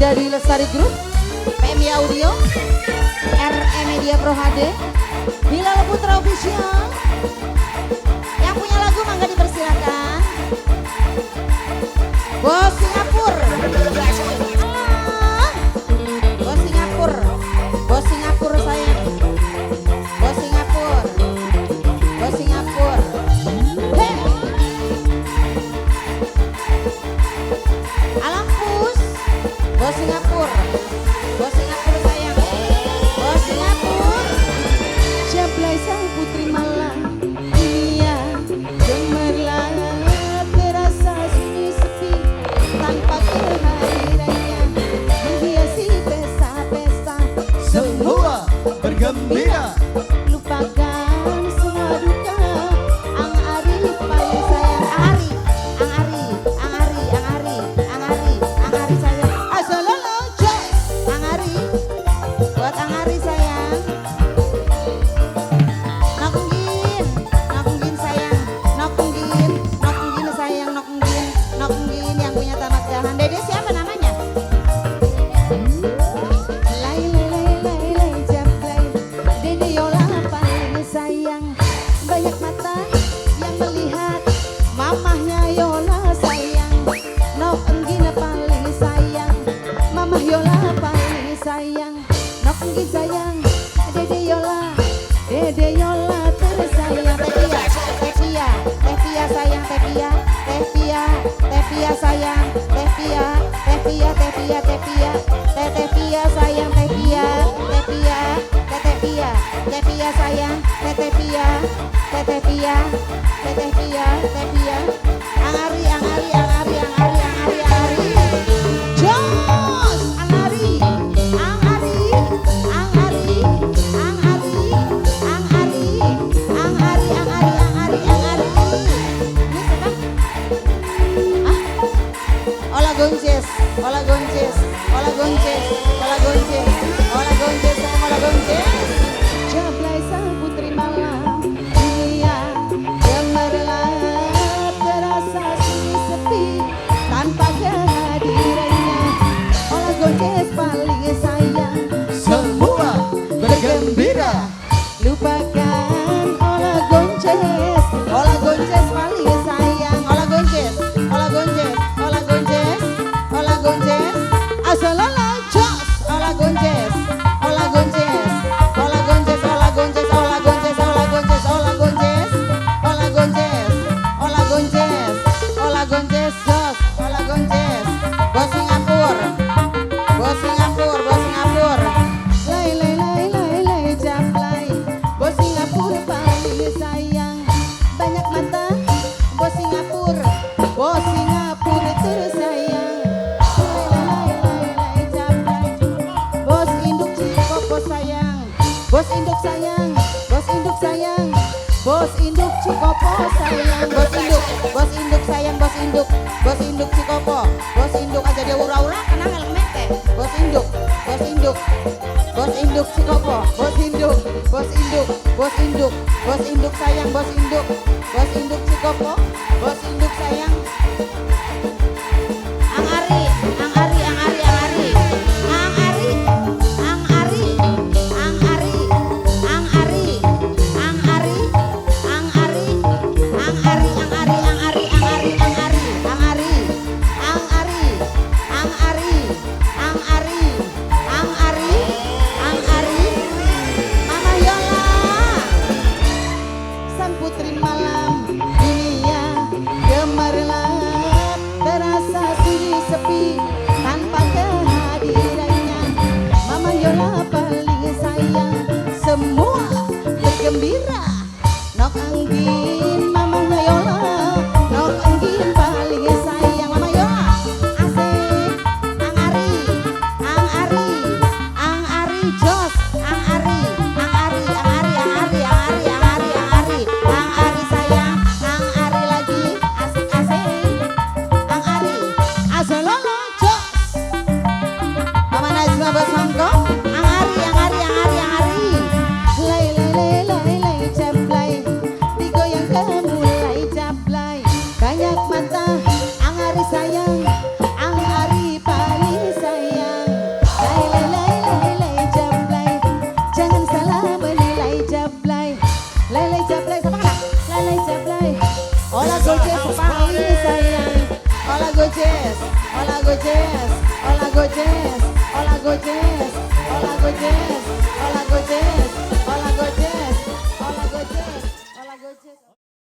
dari Lestari Group, PMI Audio, RE Media Pro HD, Bilal Putra Official. Yang punya lagu mangga dipersilakan. Bos Singapura. Bos Singapura. Bos Singapura sayang. Bos Singapura. Bos Singapura. Hey. Alampus. Bos Singapura. Bos Singapura sayang. Bos Singapura. Jablay sang putri malam. Dunia gemerlap terasa sunyi sepi tanpa kehadirannya menghiasi pesta-pesta. Semua bergembira. Lupakan semua duka. Ang Ari paling sayang. Ang Ari sayang. Asalala Jos. Ang Ari. Buat Ang Ari sayang. Nokunggin sayang. Nokunggin sayang. Nokunggin yang punya tamak jahan. Dede siapa namanya? Lay jablay. Dede Yola paling sayang. Banyak mata yang melihat mamahnya Yola sayang. Nokunggin paling sayang. Mamah Yola paling sayang. Nokunggin sayang. Dede Yola tersayang. Teh Pia sayang. Teh Pia sayang. Teh Pia sayang. Teh Pia sayang. Teh Pia. Ang Ari. Jos. Ang Ari. Ola gonces. Jablay sang putri malam. Dunia gemerlap terasa sunyi sepi tanpa kehadirannya. Ola gonces paling sayang. Semua bergembira. Lupakan ola gonces paling sayang. Ola gonces. Asalala Jos. Ola gonces. Jos. Bos Singapura. Lay jablay. Bos Singapura paling sayang. Banyak mata. Bos Singapura tersayang. Lay jablay. Bos induk Cikopo sayang. Bos induk sayang. Bos induk Cikopo sayang. Bos induk Cikopo. Bos induk aja dia ura-ura kena helmet teh. Bos induk Cikopo. Bos induk sayang. Bos induk Cikopo. Bos induk sayang. Ang Ari. Mama Yola. Sang putri malam. Dunia gemerlap gojes, olah gojes, olah gojes, olah gojes, olah gojes.